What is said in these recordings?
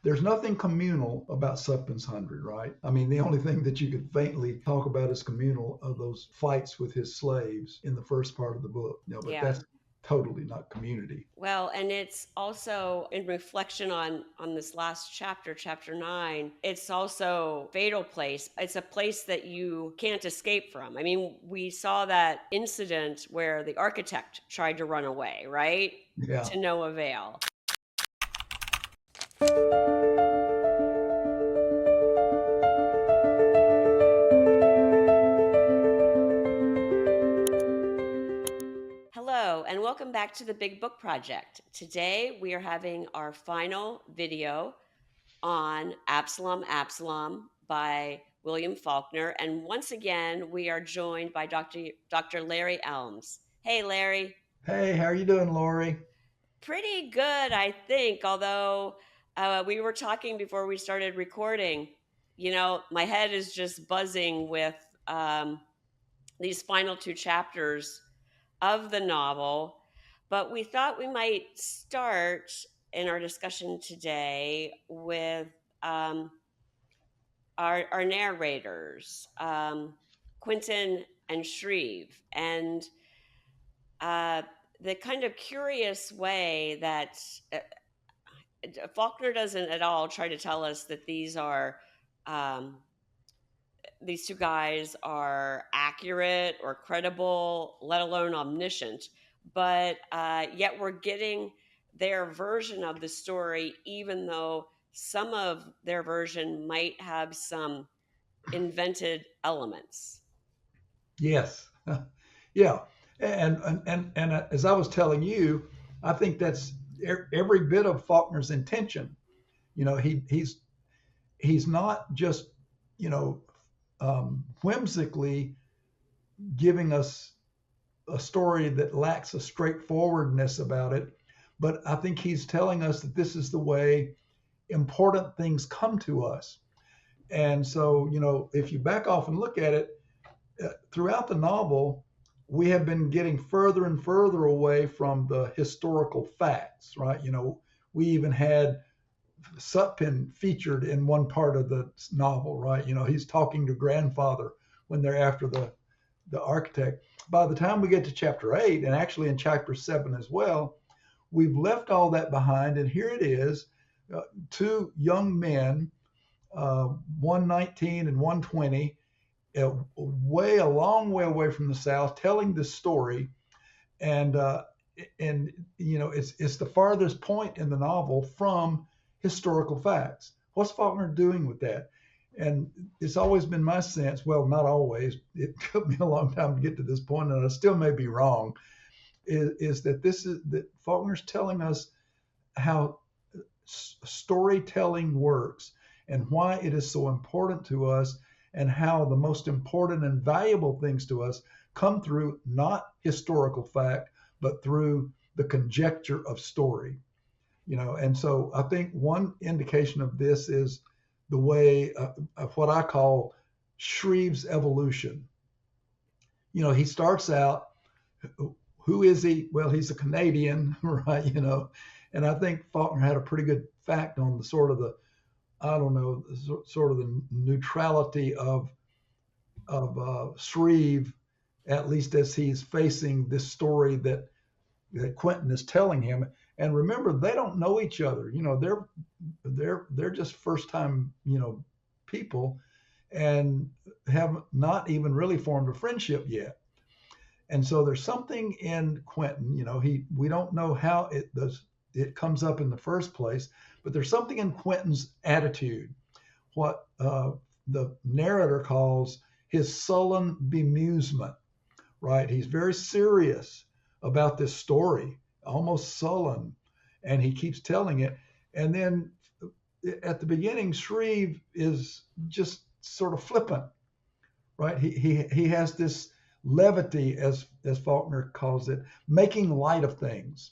there's nothing communal about Sutpen's 100, right? I mean, the only thing that you could faintly talk about as communal are those fights with his slaves in the first part of the book. But Yeah. that's totally not community. Well, and it's also in reflection on this last chapter, chapter 9. It's also fatal place. It's a place that you can't escape from. I mean, we saw that incident where the architect tried to run away, right? Yeah. To no avail. Hello, and welcome back to the Big Book Project. Today we are having our final video on Absalom, Absalom by William Faulkner. And once again, we are joined by Dr. Larry Allums. Hey, Larry. Hey, how are you doing, Lori? Pretty good, I think, although we were talking before we started recording. My head is just buzzing with these final 2 chapters of the novel. But we thought we might start in our discussion today with our narrators, Quentin and Shreve, and the kind of curious way that Faulkner doesn't at all try to tell us that these 2 guys are accurate or credible, let alone omniscient, but yet we're getting their version of the story, even though some of their version might have some invented elements. Yes. Yeah. And as I was telling you, I think that's every bit of Faulkner's intention. He's not just, whimsically giving us a story that lacks a straightforwardness about it, but I think he's telling us that this is the way important things come to us. And so, if you back off and look at it, throughout the novel, we have been getting further and further away from the historical facts, right? We even had Sutpen featured in one part of the novel, right? He's talking to grandfather when they're after the architect. By the time we get to chapter 8, and actually in chapter 7 as well, we've left all that behind, and here it is, 2 young men, 119 and 120, a long way away from the South, telling this story, and it's the farthest point in the novel from historical facts. What's Faulkner doing with that? And it's always been my sense, well, not always, it took me a long time to get to this point, and I still may be wrong, is that Faulkner's telling us how storytelling works and why it is so important to us, and how the most important and valuable things to us come through not historical fact, but through the conjecture of story. And so I think one indication of this is the way of what I call Shreve's evolution. He starts out, who is he? Well, he's a Canadian, right? And I think Faulkner had a pretty good fact on the sort of the neutrality of Shreve, at least as he's facing this story that Quentin is telling him. And remember, they don't know each other. They're just first time people, and have not even really formed a friendship yet. And so there's something in Quentin. We don't know how it comes up in the first place, but there's something in Quentin's attitude, what the narrator calls his sullen bemusement, right? He's very serious about this story, almost sullen, and he keeps telling it. And then at the beginning, Shreve is just sort of flippant, right? He has this levity, as Faulkner calls it, making light of things.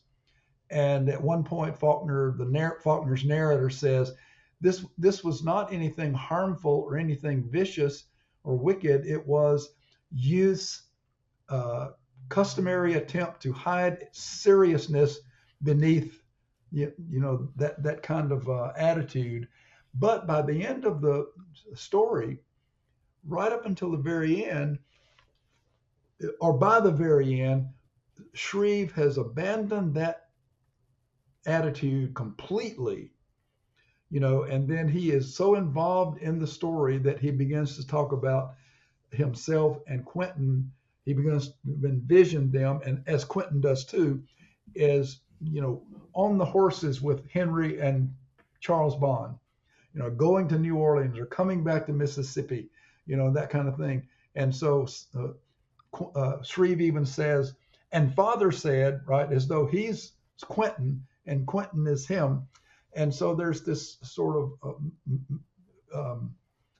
And at one point, Faulkner's narrator says, this was not anything harmful or anything vicious or wicked. It was youth's customary attempt to hide seriousness beneath that kind of attitude. But by the end of the story, right up until the very end, or by the very end, Shreve has abandoned that attitude completely, and then he is so involved in the story that he begins to talk about himself and Quentin. He begins to envision them, and as Quentin does too, is on the horses with Henry and Charles Bond, going to New Orleans or coming back to Mississippi, that kind of thing. And so Shreve even says, and Father said, right, as though he's Quentin and Quentin is him. And so there's this sort of, I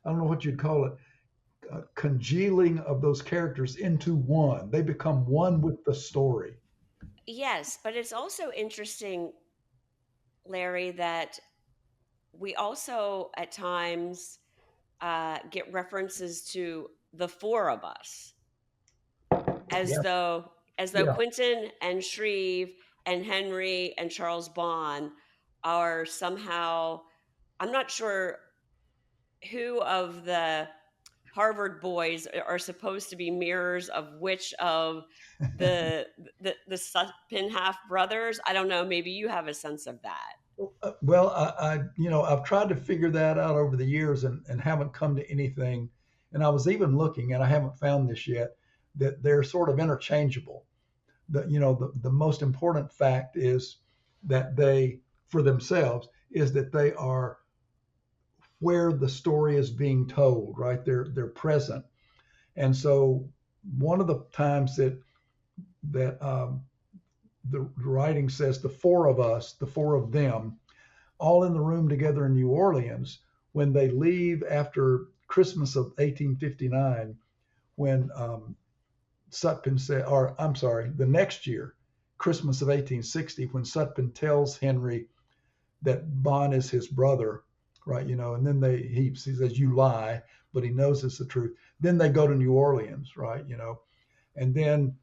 don't know what you'd call it, congealing of those characters into one. They become one with the story. Yes, but it's also interesting, Larry, that we also at times get references to the four of us, as Yeah, though yeah. Quentin and Shreve and Henry and Charles Bond are somehow, I'm not sure who of the Harvard boys are supposed to be mirrors of which of the Sutpen half brothers. I don't know. Maybe you have a sense of that. Well, I've tried to figure that out over the years and haven't come to anything. And I was even looking, and I haven't found this yet, that they're sort of interchangeable. The most important fact is that they, for themselves, is that they are where the story is being told, right? They're present. And so one of the times that the writing says the four of us, the four of them, all in the room together in New Orleans when they leave after Christmas of 1859, when Sutpen said, or I'm sorry, the next year, Christmas of 1860, when Sutpen tells Henry that Bond is his brother, right? And then he says, you lie, but he knows it's the truth. Then they go to New Orleans, right? And then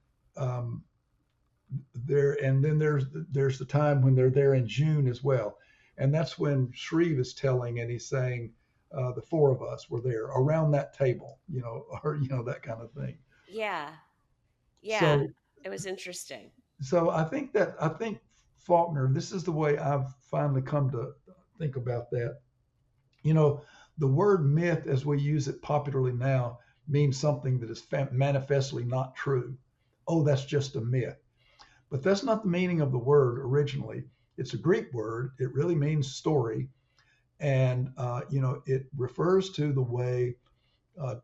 there's the time when they're there in June as well. And that's when Shreve is telling, and he's saying, the four of us were there around that table, or that kind of thing. Yeah, yeah, So it was interesting. I think Faulkner, this is the way I've finally come to think about that. The word myth, as we use it popularly now, means something that is manifestly not true. Oh, that's just a myth. But that's not the meaning of the word originally. It's a Greek word. It really means story. And, it refers to the way uh,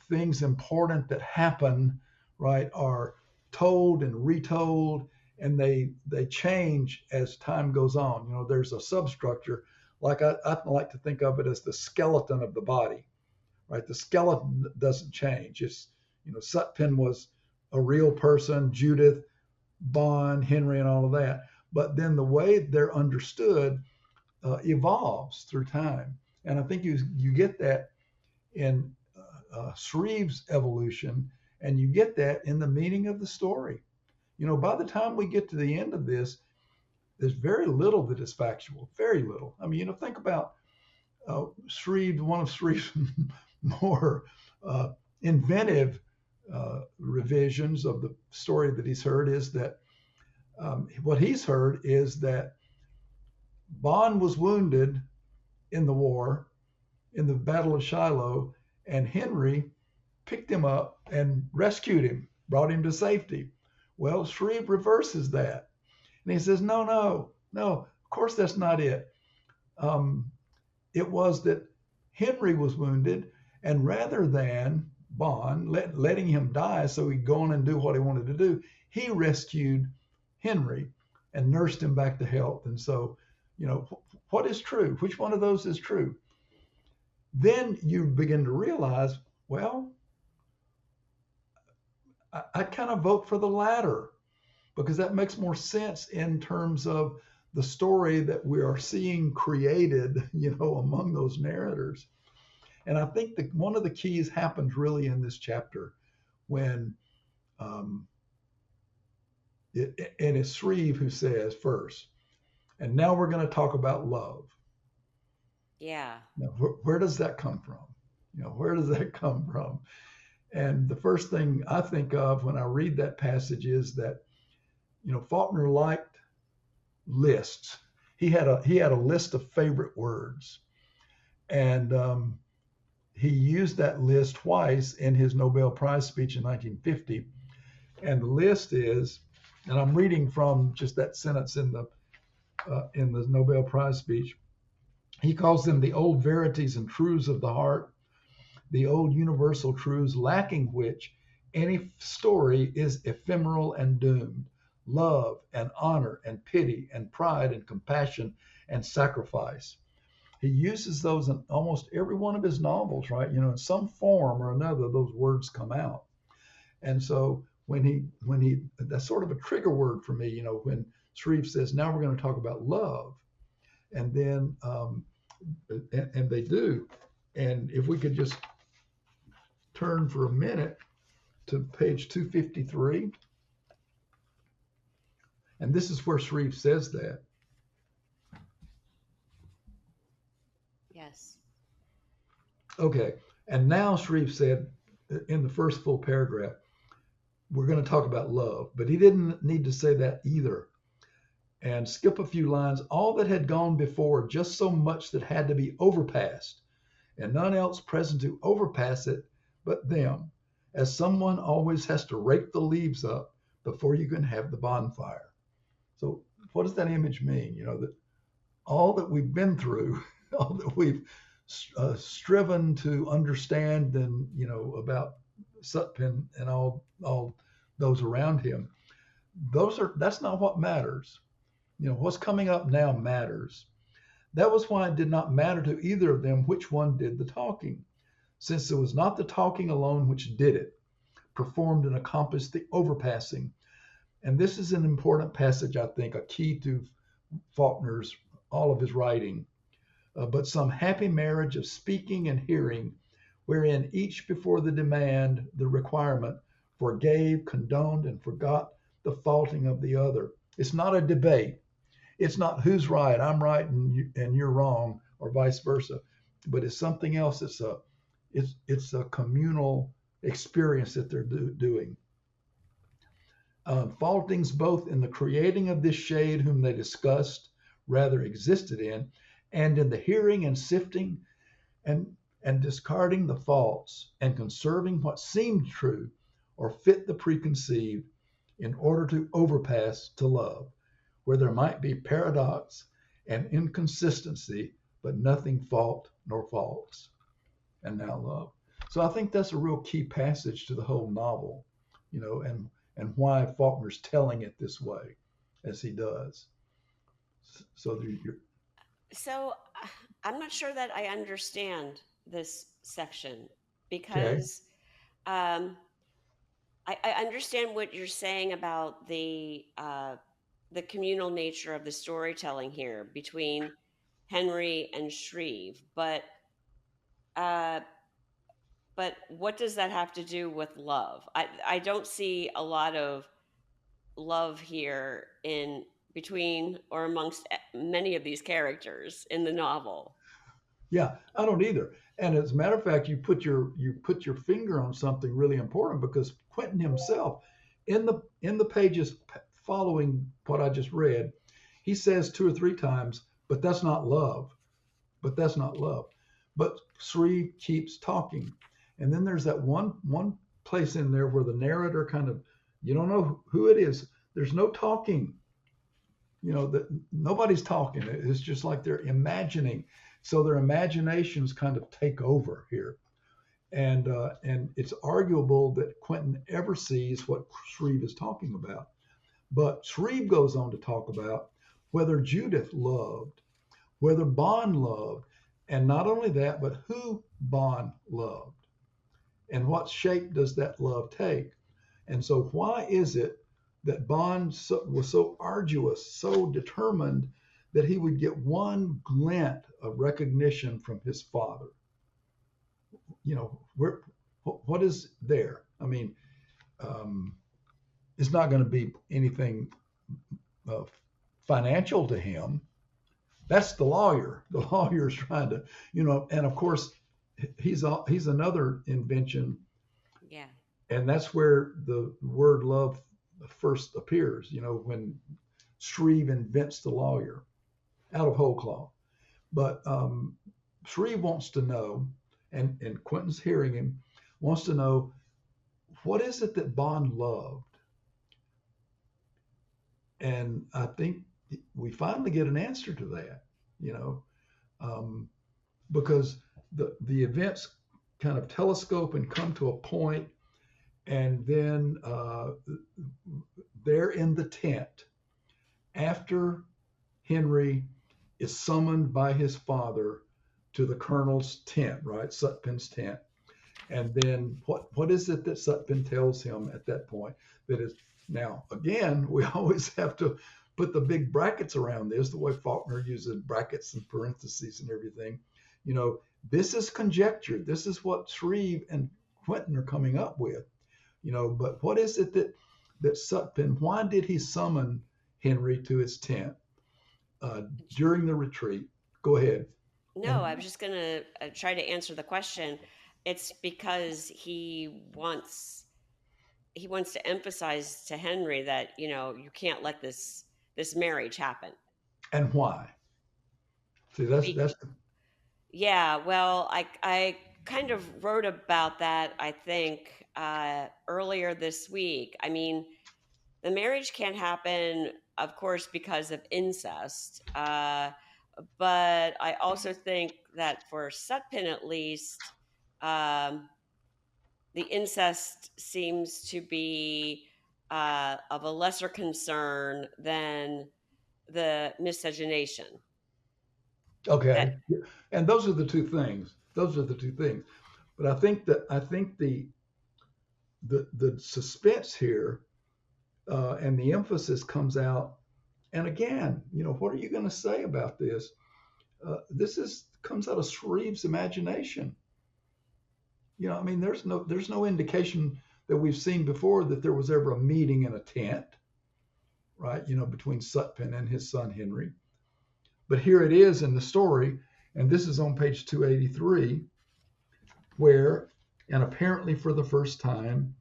things important that happen, right, are told and retold, and they change as time goes on. There's a substructure, like I like to think of it as the skeleton of the body, right? The skeleton doesn't change. It's, Sutpen was a real person, Judith, Bond, Henry, and all of that. But then the way they're understood evolves through time, and I think you get that in Shreve's evolution, and you get that in the meaning of the story. By the time we get to the end of this, there's very little that is factual, very little. I mean, think about Shreve, one of Shreve's more inventive revisions of the story that he's heard is that what he's heard is that Bond was wounded in the war, in the Battle of Shiloh, and Henry picked him up and rescued him, brought him to safety. Well, Shreve reverses that. And he says, no, no, no, of course that's not it. It was that Henry was wounded, and rather than Bond letting him die so he'd go on and do what he wanted to do, he rescued Henry and nursed him back to health. And so, what is true? Which one of those is true? Then you begin to realize, well, I kind of vote for the latter because that makes more sense in terms of the story that we are seeing created, among those narrators. And I think that one of the keys happens really in this chapter when, and it's Shreve who says first, And now we're going to talk about love. Yeah. Now, where does that come from? Where does that come from? And the first thing I think of when I read that passage is that, Faulkner liked lists. He had a list of favorite words, and he used that list twice in his Nobel Prize speech in 1950. And the list is, and I'm reading from just that sentence in the Nobel Prize speech. He calls them the old verities and truths of the heart, the old universal truths, lacking which any story is ephemeral and doomed. Love and honor and pity and pride and compassion and sacrifice. He uses those in almost every one of his novels, right? In some form or another, those words come out. And so when he, that's sort of a trigger word for me, when Shreve says, now we're going to talk about love. And then, and they do. And if we could just turn for a minute to page 253. And this is where Shreve says that. Yes. Okay. And now Shreve said in the first full paragraph, we're going to talk about love, but he didn't need to say that either. And skip a few lines, all that had gone before, just so much that had to be overpassed, and none else present to overpass it but them, as someone always has to rake the leaves up before you can have the bonfire. So what does that image mean? That all that we've been through, all that we've striven to understand and, about Sutpen and all those around him, that's not what matters. What's coming up now matters. That was why it did not matter to either of them which one did the talking, since it was not the talking alone which did it, performed and accomplished the overpassing. And this is an important passage, I think, a key to Faulkner's, all of his writing. But some happy marriage of speaking and hearing, wherein each before the demand, the requirement, forgave, condoned, and forgot the faulting of the other. It's not a debate. It's not who's right, I'm right, and you're wrong, or vice versa. But it's something else. It's a communal experience that they're doing. Faultings both in the creating of this shade whom they discussed, rather existed in, and in the hearing and sifting and discarding the faults and conserving what seemed true or fit the preconceived in order to overpass to love, where there might be paradox and inconsistency, but nothing fault nor faults. And now love. So I think that's a real key passage to the whole novel, and why Faulkner's telling it this way as he does. So So I'm not sure that I understand this section okay. because I understand what you're saying about the communal nature of the storytelling here between Henry and Shreve, but what does that have to do with love? I don't see a lot of love here in between or amongst many of these characters in the novel. Yeah, I don't either. And as a matter of fact, you put your finger on something really important, because Quentin himself, in the pages following what I just read, he says 2 or 3 times, "But that's not love. But that's not love." But Shreve keeps talking, and then there's that one place in there where the narrator kind of, you don't know who it is. There's no talking. That nobody's talking. It's just like they're imagining. So their imaginations kind of take over here, and it's arguable that Quentin ever sees what Shreve is talking about. But Shreve goes on to talk about whether Judith loved, whether Bond loved, and not only that, but who Bond loved, and what shape does that love take. And so why is it that Bond was so arduous, so determined that he would get one glint of recognition from his father? What is there? I mean, it's not going to be anything financial to him. That's the lawyer. The lawyer's trying to, and of course, he's another invention, Yeah. and that's where the word love first appears. When Shreve invents the lawyer out of whole cloth. But Shreve wants to know, and Quentin's hearing him, wants to know, what is it that Bond loved? And I think we finally get an answer to that, you know, um, because the events kind of telescope and come to a point, and then they're in the tent after Henry is summoned by his father to the colonel's tent, right? Sutpen's tent. And then what is it that Sutpen tells him at that point? That is, now again, we always have to put the big brackets around this, the way Faulkner uses brackets and parentheses and everything. This is conjecture. This is what Shreve and Quentin are coming up with. But what is it that Sutpen? Why did he summon Henry to his tent during the retreat? Go ahead. No, I And was just going to try to answer the question. It's because he wants to emphasize to Henry that, you can't let this marriage happen. and why? See, that's Be, that's yeah, well, I kind of wrote about that, I think, earlier this week. I mean, the marriage can't happen, of course, because of incest. But I also think that for Sutpen, at least, um, the incest seems to be of a lesser concern than the miscegenation. That okay. And those are the two things. Those are the two things. But I think the suspense here and the emphasis comes out. And again, what are you going to say about this? This is comes out of Shreve's imagination. I mean, there's no indication that we've seen before that there was ever a meeting in a tent, right? Between Sutpen and his son Henry. But here it is in the story, and this is on page 283, where, and apparently for the first time,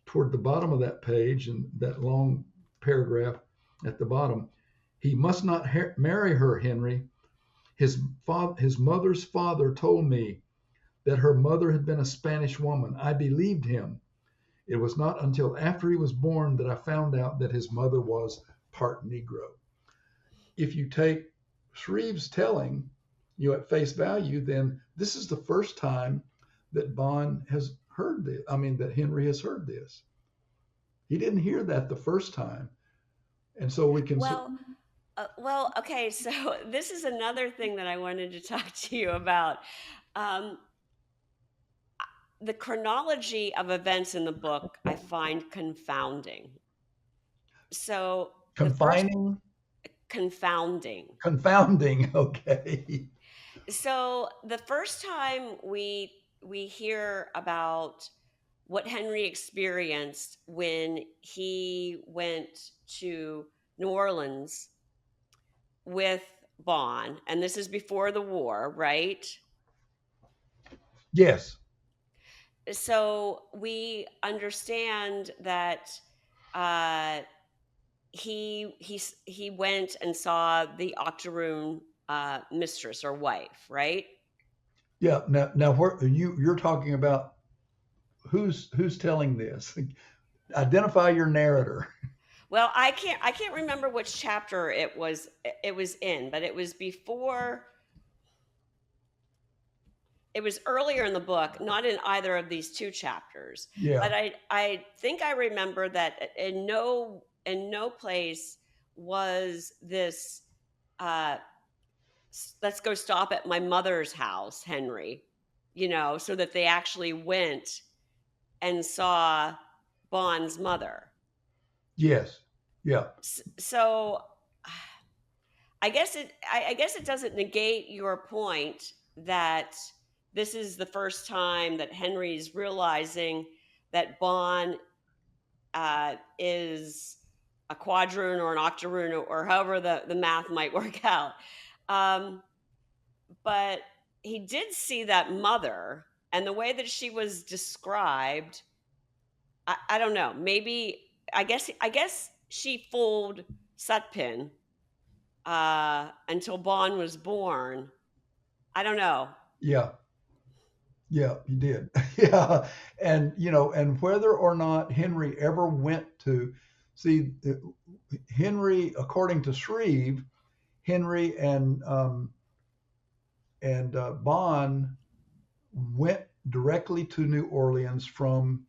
toward the bottom of that page, and that long paragraph at the bottom, he must not marry her, Henry. His mother's father told me that her mother had been a Spanish woman. I believed him. It was not until after he was born that I found out that his mother was part Negro. If you take Shreve's telling, at face value, then this is the first time that Bond has heard this. I mean, that Henry has heard this. He didn't hear that the first time, and so we can. well, okay. So this is another thing that I wanted to talk to you about. Um, the chronology of events in the book I find confounding. So the first Confining, confounding. confounding. Okay. So the first time we hear about what Henry experienced when he went to New Orleans with Bond, and this is before the war, right? Yes. So we understand that uh, he went and saw the octoroon mistress or wife, right? Yeah. Now, where you're talking about, who's telling this? Identify your narrator. Well, I can't remember which chapter it was in, but it was before. It was earlier in the book, not in either of these two chapters. Yeah. But I think I remember that in no place was this uh, let's go stop at my mother's house, Henry, so that they actually went and saw Bond's mother. Yes. Yeah. So I guess it doesn't negate your point that this is the first time that Henry's realizing that Bond is a quadroon or an octoroon, or however the math might work out. Um, but he did see that mother, and the way that she was described, I don't know. Maybe I guess she fooled Sutpen until Bon was born. I don't know. Yeah, yeah, you did. Yeah, and and whether or not Henry ever went to see Henry, according to Shreve, Henry and Bon went directly to New Orleans from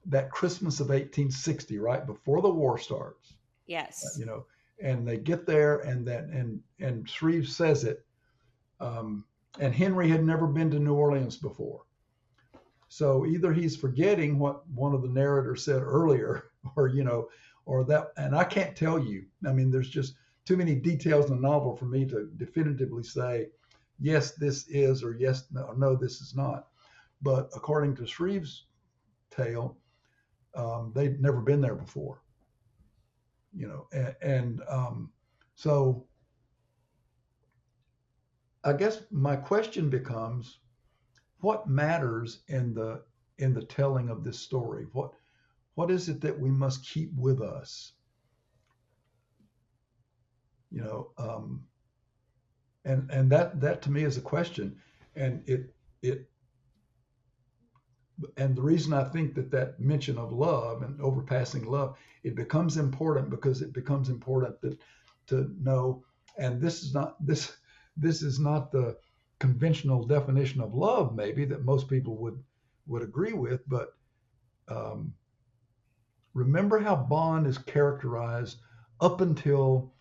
that Christmas of 1860, right before the war starts. Yes. You know, and they get there, and and Shreve says it, um, and Henry had never been to New Orleans before. So either he's forgetting what one of the narrators said earlier, or or that, and I can't tell you. I mean, there's just too many details in the novel for me to definitively say, yes, this is, or yes, no, this is not. But according to Shreve's tale, they'd never been there before, and so I guess my question becomes, what matters in the telling of this story? What is it that we must keep with us? You know, and that to me is a question, and it and the reason I think that mention of love and overpassing love, it becomes important because it becomes important that to know, and this is not the conventional definition of love maybe that most people would agree with, but um, remember how Bond is characterized up until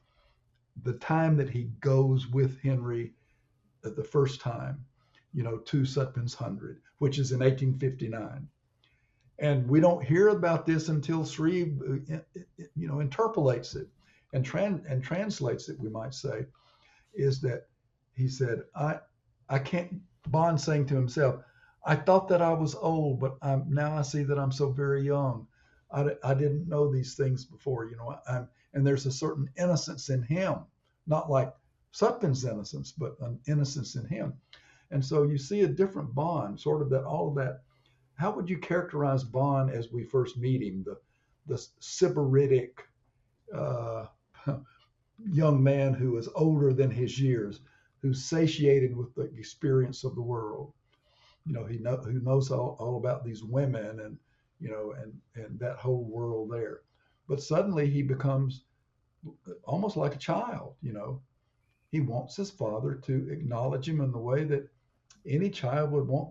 the time that he goes with Henry the first time, to Sutpen's Hundred, which is in 1859. And we don't hear about this until Shreve, interpolates it and translates it, we might say, is that he said, I can't, Bond saying to himself, I thought that I was old, but now I see that I'm so very young. I didn't know these things before, and there's a certain innocence in him, not like Sutphen's innocence, but an innocence in him. And so you see a different Bond, sort of that, all of that. How would you characterize Bond as we first meet him? The sybaritic uh, young man who is older than his years, who's satiated with the experience of the world. Who knows all about these women and and that whole world there. But suddenly he becomes almost like a child. He wants his father to acknowledge him in the way that any child would want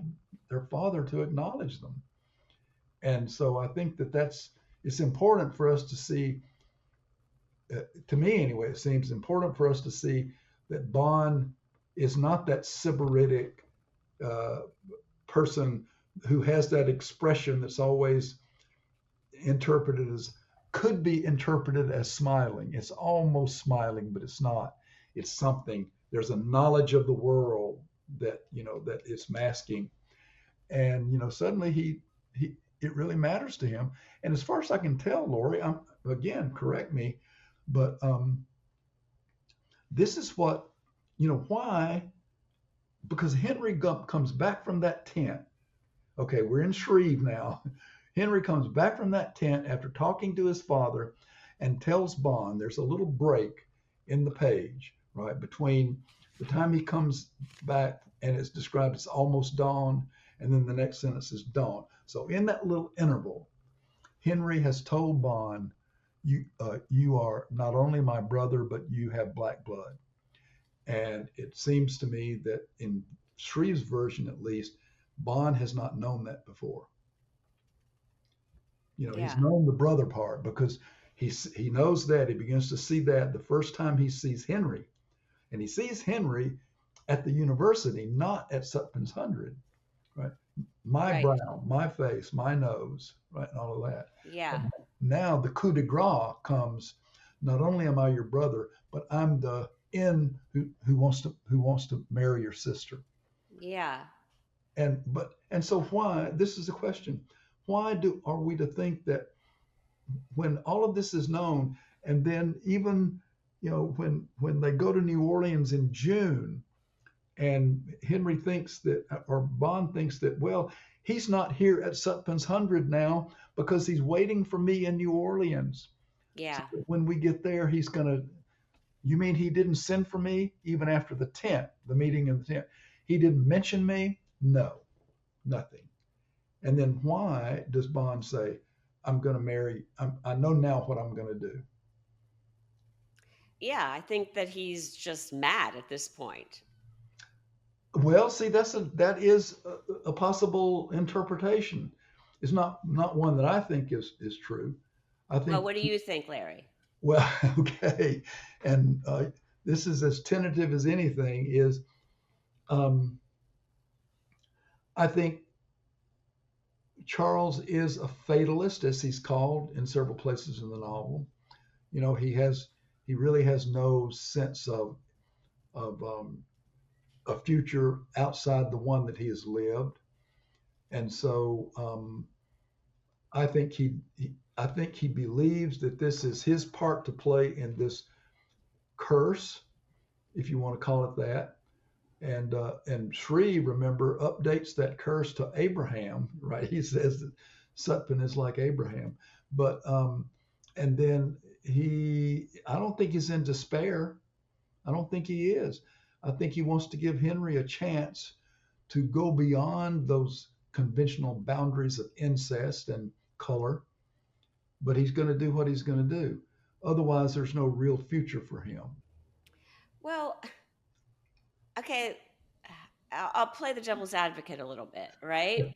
their father to acknowledge them. And so I think it's important for us to see, to me anyway, it seems important for us to see that Bond is not that sybaritic uh, person who has that expression that's always interpreted as, could be interpreted as smiling. It's almost smiling, but it's not. It's something. There's a knowledge of the world that that is masking, and suddenly he it really matters to him. And as far as I can tell, Lori, I'm again, correct me, but this is what why, because Henry Gump comes back from that tent. Okay, we're in Shreve now. Henry comes back from that tent after talking to his father and tells Bond, there's a little break in the page, right, between the time he comes back and it's described as almost dawn, and then the next sentence is dawn. So in that little interval, Henry has told Bond, you are not only my brother, but you have black blood. And it seems to me that in Shreve's version, at least, Bond has not known that before. He's Yeah. known the brother part because he knows that, he begins to see that the first time he sees Henry, and he sees Henry at the university, not at Sutpen's Hundred, right? My Right. brow, my face, my nose, right, and all of that. Yeah. And now the coup de grace comes. Not only am I your brother, but I'm the in who wants to marry your sister. Yeah. And so why, this is the question, why do are we to think that when all of this is known, And then even, when they go to New Orleans in June, and Henry thinks that, or Bond thinks that, well, he's not here at Sutpen's 100 now because he's waiting for me in New Orleans. So Yeah. when we get there, he's going to, you mean he didn't send for me even after the tent, the meeting in the tent? He didn't mention me? No, nothing. And then why does Bond say, I'm going to marry, I know now what I'm going to do? Yeah, I think that he's just mad at this point. Well, see, that is a possible interpretation. It's not one that I think is true. I Well, think, what do you think, Larry? well, okay, and this is as tentative as anything. Is um, I think Charles is a fatalist, as he's called in several places in the novel. He really has no sense of a future outside the one that he has lived, and so I think I think he believes that this is his part to play in this curse, if you want to call it that. And Shreve, remember, updates that curse to Abraham, right? He says that Sutpen is like Abraham, but and then I don't think he's in despair. I don't think he is. I think he wants to give Henry a chance to go beyond those conventional boundaries of incest and color, but he's going to do what he's going to do. Otherwise, there's no real future for him. Well, okay, I'll play the devil's advocate a little bit, right? Yeah.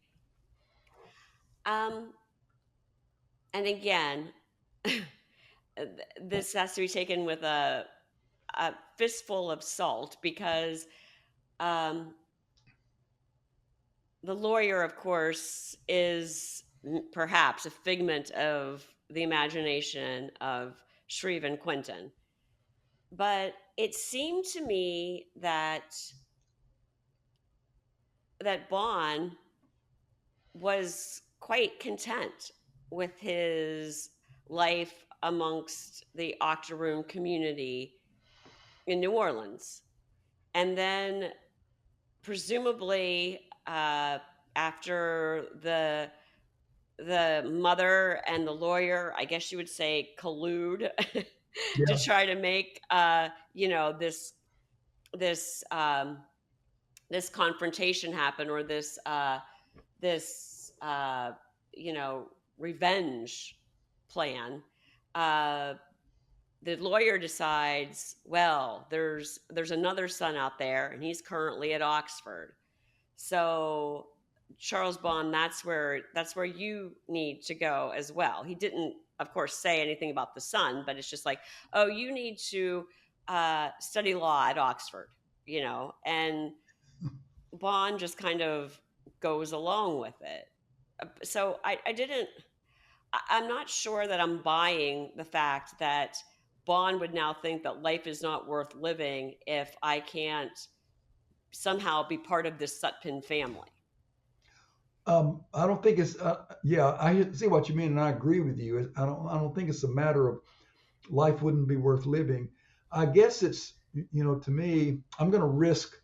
Um, and again, this has to be taken with a fistful of salt because um, the lawyer, of course, is perhaps a figment of the imagination of Shreve and Quentin. But it seemed to me that Bond was quite content with his life amongst the Octoroon community in New Orleans. And then, presumably, after the mother and the lawyer, I guess you would say, collude to Yeah. try to make this this confrontation happen, or this revenge plan. uh, the lawyer decides, well, there's another son out there and he's currently at Oxford, so Charles Bond, that's where you need to go as well. He didn't, of course, say anything about the son, but it's just like, oh, you need to study law at Oxford, and Bond just kind of goes along with it. So I didn't. I'm not sure that I'm buying the fact that Bond would now think that life is not worth living if I can't somehow be part of this Sutpen family. I don't think it's. Yeah, I see what you mean, and I agree with you. I don't think it's a matter of life wouldn't be worth living. I guess it's, to me, I'm going to risk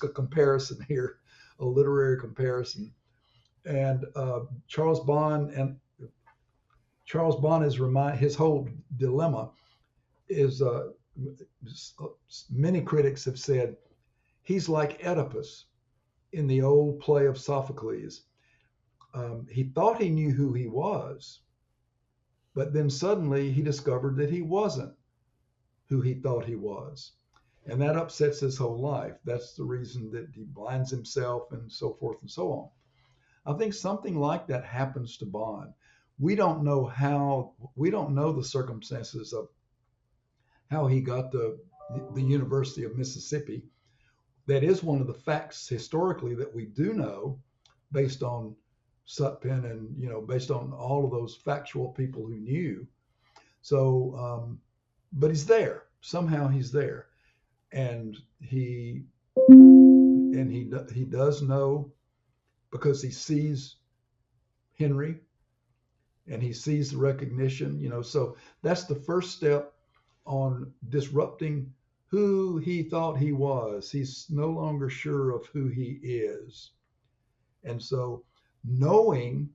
a comparison here, a literary comparison. And Charles Bond is his whole dilemma is, many critics have said he's like Oedipus in the old play of Sophocles. He thought he knew who he was, but then suddenly he discovered that he wasn't who he thought he was. And that upsets his whole life. That's the reason that he blinds himself and so forth and so on. I think something like that happens to Bond. We don't know the circumstances of how he got the University of Mississippi. That is one of the facts historically that we do know, based on Sutpen and based on all of those factual people who knew. So, but he's there somehow. He's there, and he does know, because he sees Henry, and he sees the recognition, so that's the first step on disrupting who he thought he was. He's no longer sure of who he is. And so knowing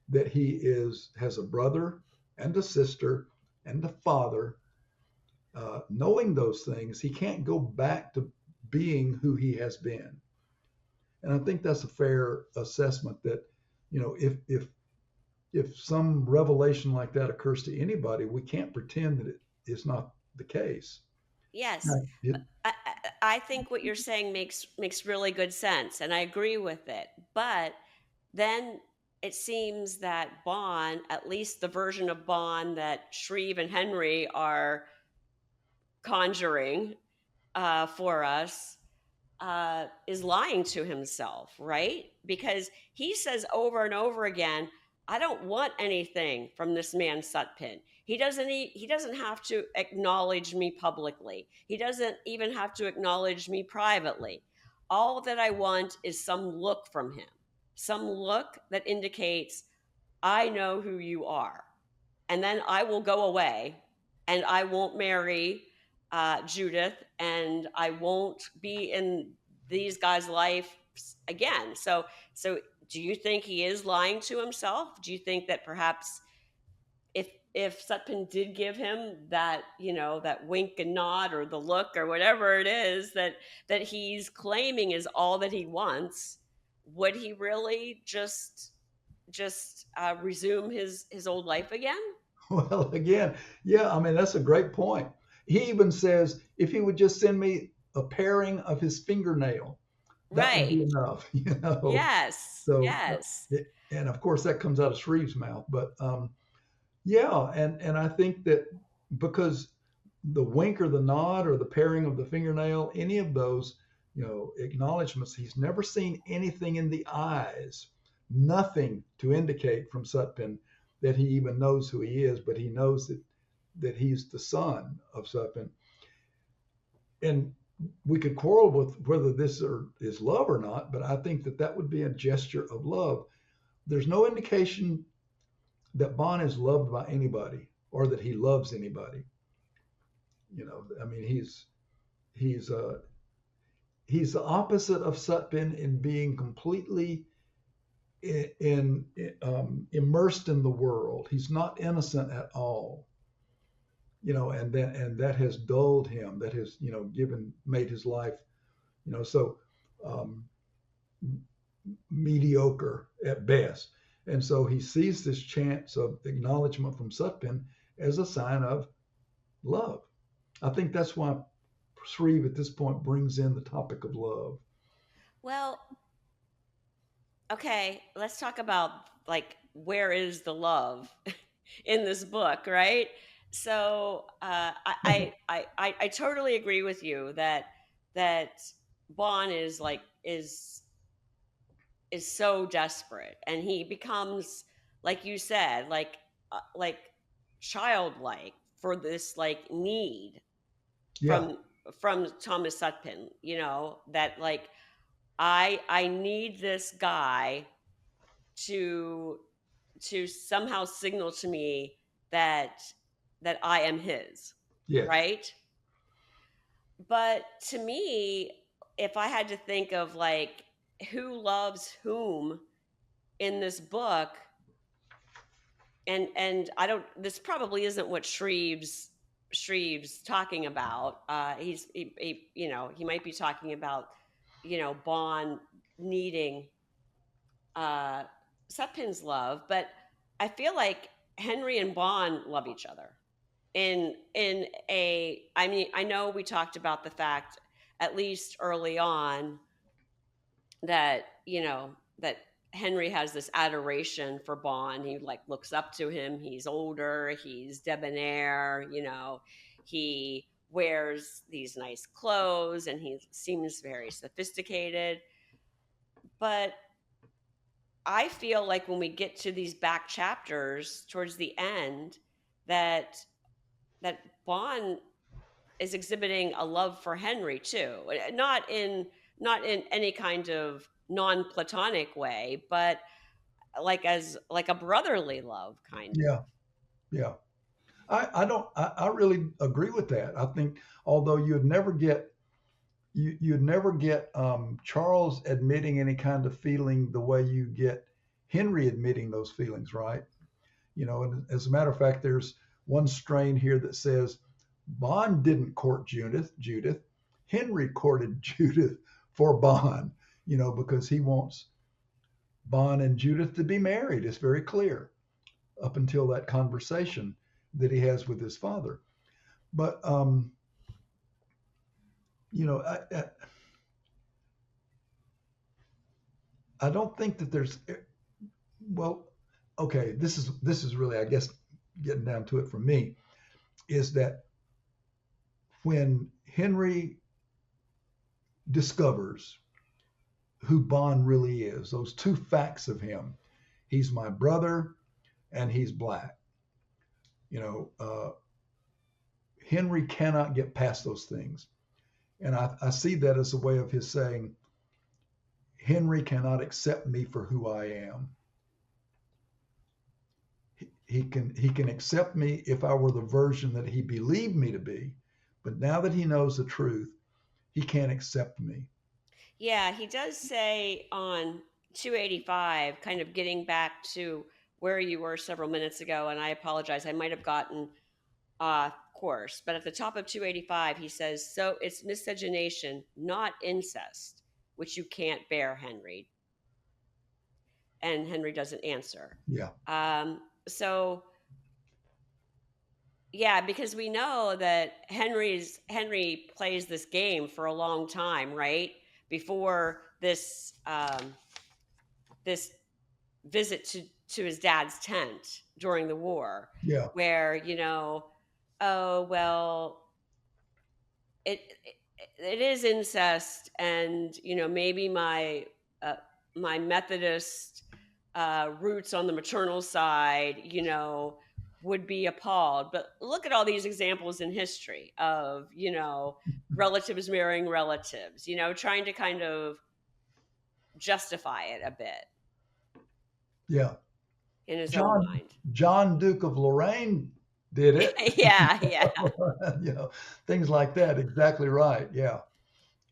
that he has a brother and a sister and a father, knowing those things, he can't go back to being who he has been. And I think that's a fair assessment that, if some revelation like that occurs to anybody, we can't pretend that it is not the case. Yes. Now, I think what you're saying makes really good sense, and I agree with it. But then it seems that Bond, at least the version of Bond that Shreve and Henry are conjuring for us, is lying to himself, right? Because he says over and over again, I don't want anything from this man Sutpen. He doesn't have to acknowledge me publicly. He doesn't even have to acknowledge me privately. All that I want is some look from him. Some look that indicates I know who you are. And then I will go away and I won't marry Judith, and I won't be in these guys' life again. So do you think he is lying to himself? Do you think that perhaps if Sutpen did give him that, that wink and nod or the look or whatever it is that he's claiming is all that he wants, would he really just resume his old life again? well, again, yeah, I mean, that's a great point. He even says if he would just send me a pairing of his fingernail, that would be Right. enough, Yes. So, Yes. and of course, that comes out of Shreve's mouth. But yeah, and I think that because the wink or the nod or the paring of the fingernail, any of those, acknowledgments, he's never seen anything in the eyes, nothing to indicate from Sutpen that he even knows who he is, but he knows that he's the son of Sutpen. And we could quarrel with whether this is love or not, but I think that would be a gesture of love. There's no indication that Bond is loved by anybody or that he loves anybody. I mean, he's he's the opposite of Sutpen in being completely immersed in the world. He's not innocent at all. And that has dulled him. That has made his life so um, mediocre at best. And so he sees this chance of acknowledgement from Sutpen as a sign of love. I think that's why Shreve at this point brings in the topic of love. Well, okay, let's talk about like where is the love in this book, right? So I totally agree with you that Bond is so desperate, and he becomes, like you said, like childlike for this like need Yeah, from Thomas Sutpen, that like I need this guy to somehow signal to me that I am his, yes, right? But to me, if I had to think of like who loves whom in this book, and I don't, this probably isn't what Shreve's talking about. He might be talking about Bond needing uh, Sutpen's love, but I feel like Henry and Bond love each other. I mean, I know we talked about the fact, at least early on, that that Henry has this adoration for Bond. He like looks up to him. He's older. He's debonair. He wears these nice clothes, and he seems very sophisticated. But I feel like when we get to these back chapters towards the end, that that Bond is exhibiting a love for Henry too, not in any kind of non-platonic way, but like a brotherly love, kind of. Yeah, yeah. I really agree with that. I think although you'd never get Charles admitting any kind of feeling the way you get Henry admitting those feelings, right? And as a matter of fact, there's one strain here that says Bond didn't court Judith. Henry courted Judith for Bond, because he wants Bond and Judith to be married. It's very clear up until that conversation that he has with his father. But I don't think that there's well, okay. This is really, I guess, getting down to it for me, is that when Henry discovers who Bond really is, those two facts of him, he's my brother and he's black. Henry cannot get past those things. And I see that as a way of his saying, Henry cannot accept me for who I am. He can accept me if I were the version that he believed me to be, but now that he knows the truth, he can't accept me. Yeah, he does say on 285, kind of getting back to where you were several minutes ago, and I apologize, I might have gotten off course, but at the top of 285, he says, so it's miscegenation, not incest, which you can't bear, Henry. And Henry doesn't answer. Yeah. So yeah, because we know that Henry plays this game for a long time, right? Before this this visit to his dad's tent during the war. Yeah. Where, oh well, it is incest, and maybe my Methodist roots on the maternal side, would be appalled. But look at all these examples in history of, relatives marrying relatives, trying to kind of justify it a bit. Yeah. In his own mind. John, Duke of Lorraine did it. Yeah. Things like that. Exactly right. Yeah.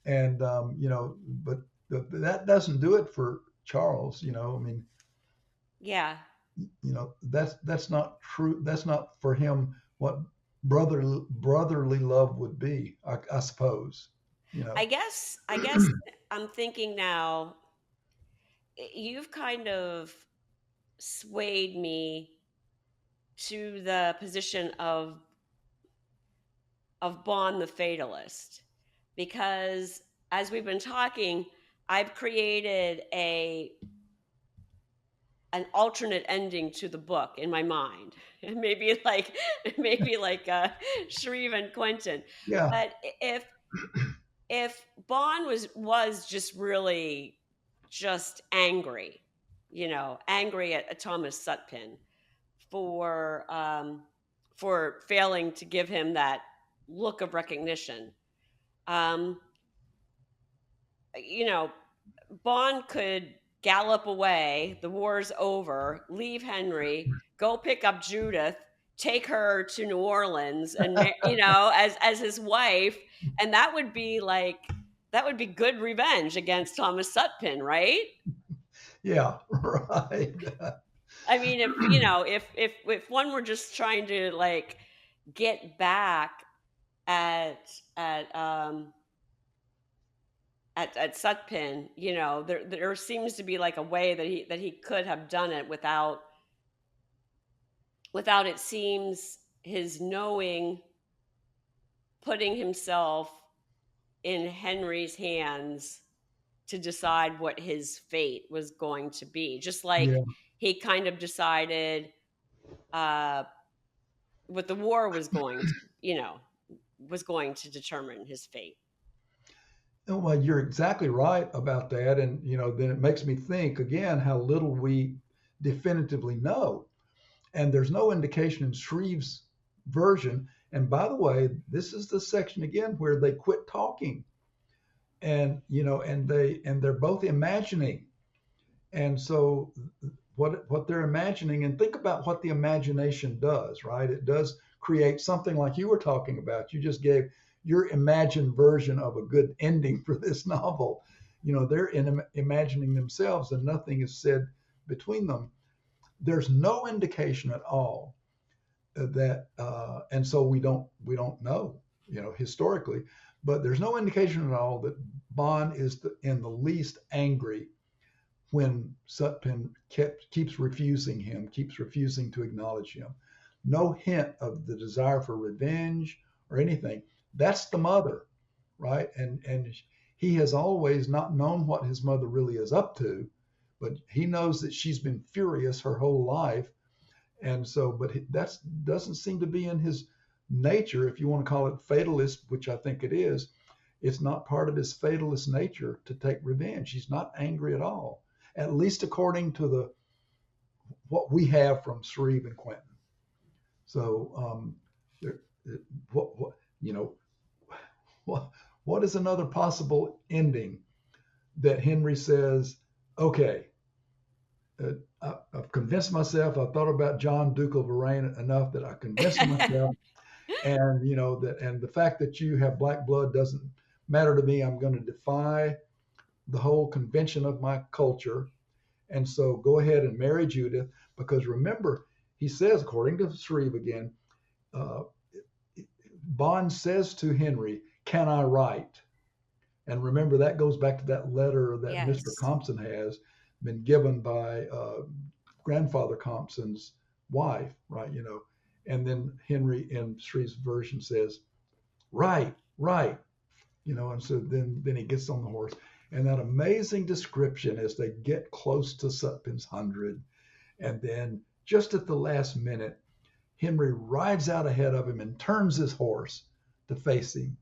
And, but that doesn't do it for Charles, Yeah. That's not true. That's not for him what brotherly love would be, I suppose. I guess I'm thinking now, you've kind of swayed me to the position of Bond the fatalist, because as we've been talking, I've created an alternate ending to the book in my mind. Maybe like Shreve and Quentin. Yeah. But if Bond was just really just angry, angry at Thomas Sutpen for failing to give him that look of recognition, Bond could gallop away, the war's over, leave Henry, go pick up Judith, take her to New Orleans, and as his wife, and that would be good revenge against Thomas Sutpen, right? Yeah, right. I mean, if one were just trying to like get back at Sutpen, there seems to be like a way that he could have done it without it seems his knowing putting himself in Henry's hands to decide what his fate was going to be, just like he kind of decided what the war was going to determine his fate. Well, you're exactly right about that. And, then it makes me think again how little we definitively know. And there's no indication in Shreve's version. And by the way, this is the section again where they quit talking. And, and they're both imagining. And so what they're imagining, and think about what the imagination does, right? It does create something like you were talking about. You just gave your imagined version of a good ending for this novel. They're imagining themselves, and nothing is said between them. There's no indication at all that, and so we don't know, historically, but there's no indication at all that Bond is in the least angry when Sutpen keeps refusing him, keeps refusing to acknowledge him. No hint of the desire for revenge or anything. That's the mother, right? And he has always not known what his mother really is up to, but he knows that she's been furious her whole life. And so, but that doesn't seem to be in his nature, if you want to call it fatalist, which I think it is. It's not part of his fatalist nature to take revenge. He's not angry at all, at least according to what we have from Shreve and Quentin. So, what what is another possible ending that Henry says, okay, I've convinced myself, I've thought about John, Duke of Lorraine enough that I convinced myself, and the fact that you have black blood doesn't matter to me. I'm going to defy the whole convention of my culture, and so go ahead and marry Judith, because remember, he says, according to Shreve again, Bond says to Henry, "Can I write?" And remember, that goes back to that letter that Yes. Mr. Compson has been given by grandfather Compson's wife, right? And then Henry in Shreve's version says, "Right, right," and so then he gets on the horse. And that amazing description as they get close to Sutpen's 100, and then just at the last minute, Henry rides out ahead of him and turns his horse to face him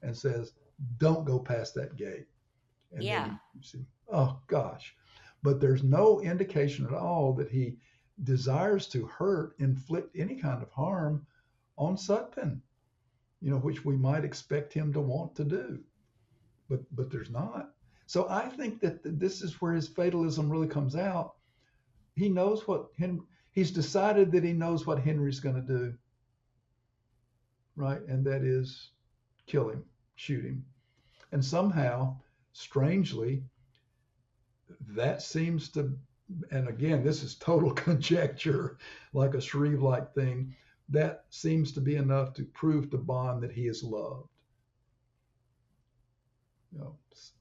and says, "Don't go past that gate." And Yeah. then you see, oh gosh. But there's no indication at all that he desires to inflict any kind of harm on Sutpen, which we might expect him to want to do. But there's not. So I think that this is where his fatalism really comes out. He knows he's decided that he knows what Henry's going to do, right? And that is kill him, shoot him. And somehow, strangely, that seems to, and again, this is total conjecture, like a Shreve-like thing, that seems to be enough to prove to Bond that he is loved.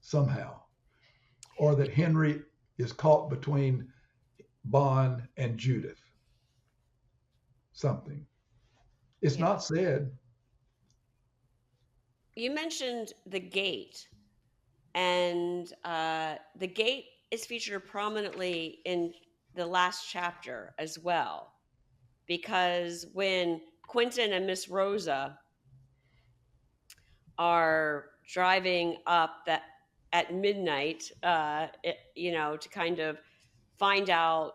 Somehow. Or that Henry is caught between Bond and Judith. Something. It's not said. You mentioned the gate, and the gate is featured prominently in the last chapter as well, because when Quentin and Miss Rosa are driving up at midnight, to kind of find out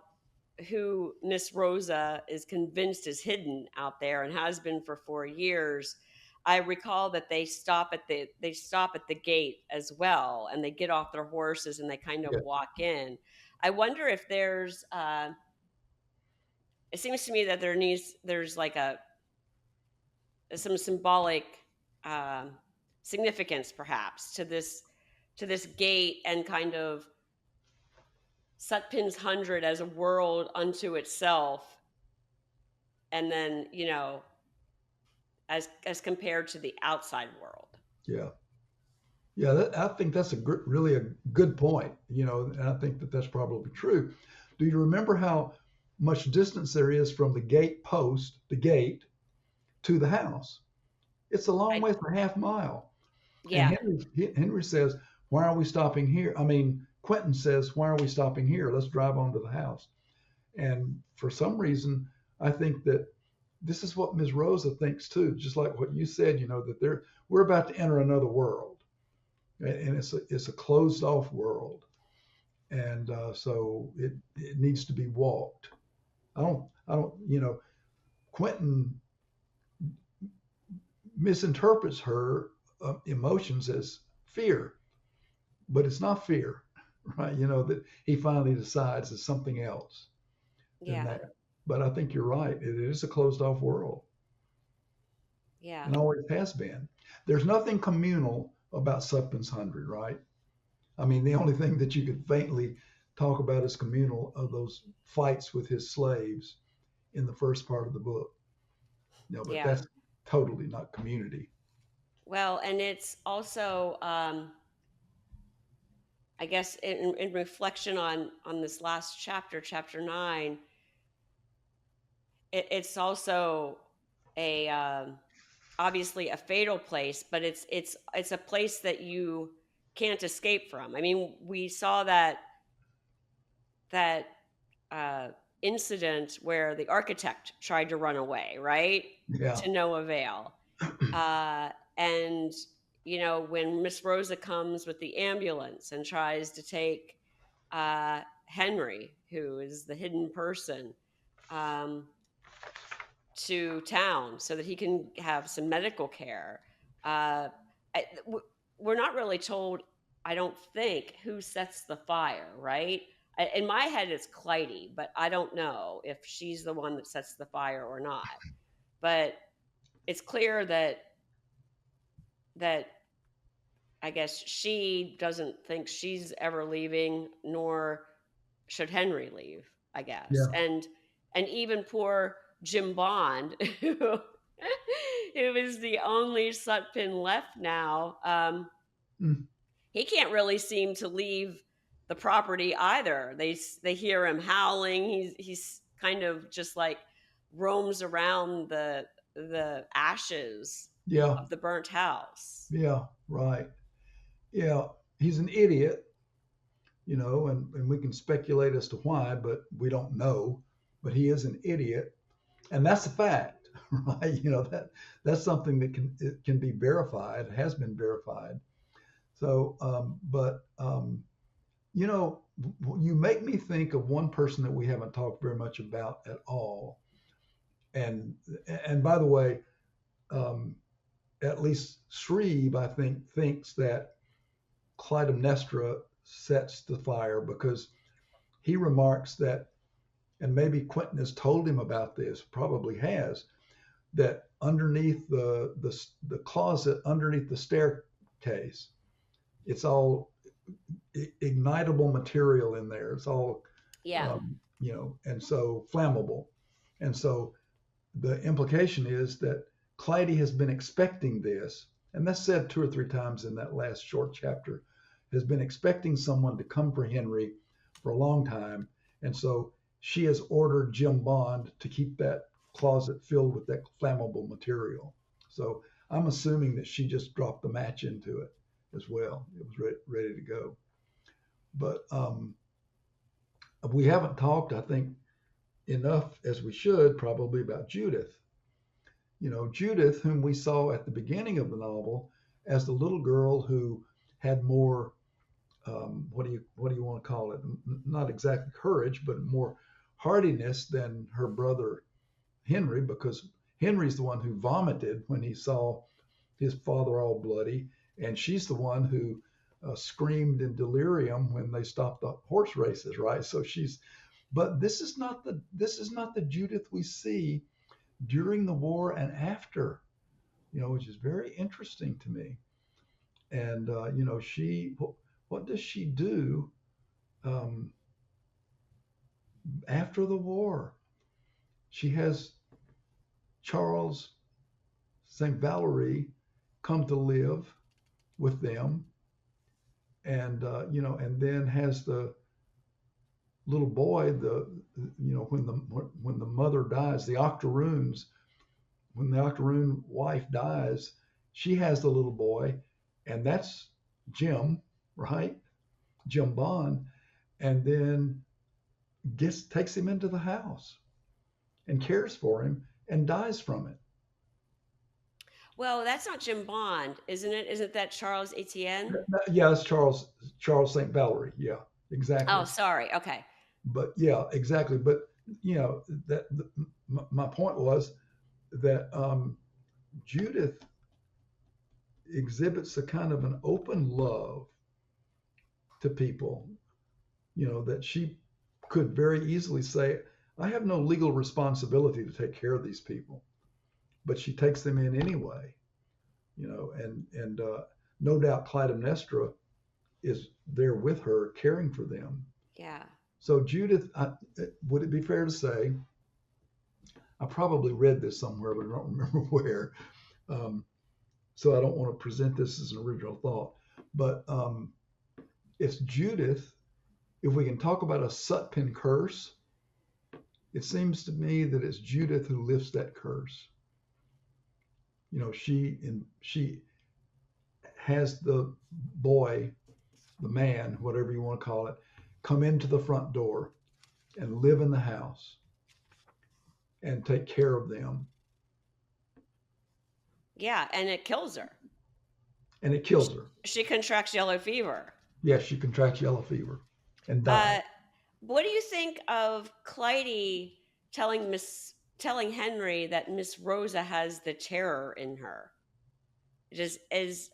who Miss Rosa is convinced is hidden out there and has been for 4 years, I recall that they stop at the gate as well, and they get off their horses and they kind of walk in. I wonder if there's it seems to me that there's like some symbolic significance perhaps to this gate, and kind of Sutpen's 100 as a world unto itself, and then as compared to the outside world. I think that's really a good point, and I think that that's probably true. Do you remember how much distance there is from the gate to the house? It's a long way, for a half mile. Yeah. And Henry says, "Why are we stopping here?" I mean, Quentin says, "Why are we stopping here? Let's drive on to the house." And for some reason, I think that this is what Ms. Rosa thinks too, just like what you said, that we're about to enter another world, and it's a closed off world, and so it needs to be walked. I don't, Quentin misinterprets her emotions as fear, but it's not fear, right? That he finally decides is something else. in Yeah. that. But I think you're right. It is a closed off world Yeah. and always has been. There's nothing communal about Sutpen's 100, right? I mean, the only thing that you could faintly talk about as communal are those fights with his slaves in the first part of the book. But Yeah. that's totally not community. Well, and it's also, I guess, in reflection on this last chapter, chapter 9, it's also a obviously a fatal place, but it's a place that you can't escape from. I mean, we saw that uh, incident where the architect tried to run away, right? Yeah, To no avail. Uh, and, when Miss Rosa comes with the ambulance and tries to take Henry, who is the hidden person, um, to town so that he can have some medical care. Uh, we're not really told, I don't think, who sets the fire, right? In my head, it's Clytie, but I don't know if she's the one that sets the fire or not. But it's clear that I guess she doesn't think she's ever leaving, nor should Henry leave, I guess. yeah, And even poor Jim Bond, who is the only Sutpen left now, mm, he can't really seem to leave the property either. They hear him howling. He's kind of just like roams around the ashes yeah, of the burnt house. yeah, right. Yeah, he's an idiot, and we can speculate as to why, but we don't know. But he is an idiot, and that's a fact, right? That's something that can be verified, has been verified. So, you know, you make me think of one person that we haven't talked very much about at all. And and by the way, um, at least Shreve, I think, thinks that Clytemnestra sets the fire because he remarks that, and maybe Quentin has told him about this, probably has, that underneath the closet, underneath the staircase, it's all ignitable material in there. It's all, Yeah. and so flammable. And so the implication is that Clytie has been expecting this, and that's said 2 or 3 times in that last short chapter, has been expecting someone to come for Henry for a long time. And so she has ordered Jim Bond to keep that closet filled with that flammable material. So I'm assuming that she just dropped the match into it as well. It was ready to go. But we haven't talked, I think, enough as we should probably about Judith. Judith, whom we saw at the beginning of the novel as the little girl who had more, what do you want to call it? Not exactly courage, but more hardiness than her brother Henry, because Henry's the one who vomited when he saw his father all bloody, and she's the one who screamed in delirium when they stopped the horse races, right? So but this is not the Judith we see during the war and after, which is very interesting to me. And what does she do um, after the war? She has Charles St. Valery come to live with them, and then has the little boy, when the mother dies, the octoroons, when the octoroon wife dies, she has the little boy, and that's Jim, right? Jim Bond, and then takes him into the house and cares for him and dies from it. Well, that's not Jim Bond, isn't it? Isn't that Charles Etienne? Yeah, it's Charles St. Valery. Yeah, Oh, exactly. sorry. Okay. But yeah, exactly. But that my point was that Judith exhibits a kind of an open love to people, that she could very easily say, I have no legal responsibility to take care of these people, but she takes them in anyway, and no doubt Clytemnestra is there with her, caring for them. Yeah. So Judith, would it be fair to say, I probably read this somewhere, but I don't remember where. Um, so I don't want to present this as an original thought, but it's Judith. If we can talk about a Sutpen curse, it seems to me that it's Judith who lifts that curse. She has the boy, the man, whatever you want to call it, come into the front door and live in the house and take care of them. Yeah, and it kills her. And it kills her. She contracts yellow fever. Yes, she contracts yellow fever and dies. What do you think of Clytie telling Henry that Miss Rosa has the terror in her? Is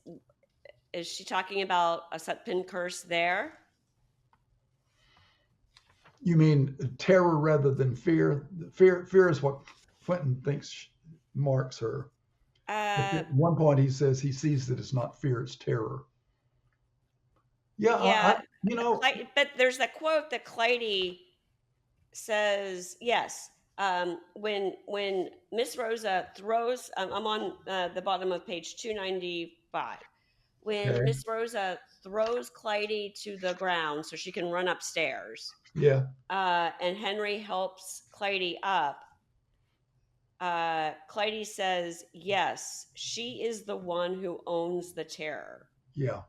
she talking about a Sutpen curse there? You mean terror rather than fear? Fear is what Quentin thinks marks her. At one point, he says he sees that it's not fear, it's terror. Yeah. But there's that quote that Clytie says, yes, when Miss Rosa throws, I'm on the bottom of page 295. When Miss Rosa throws Clytie to the ground so she can run upstairs. Yeah. And Henry helps Clytie up. Clytie says, yes, she is the one who owns the terror. Yeah.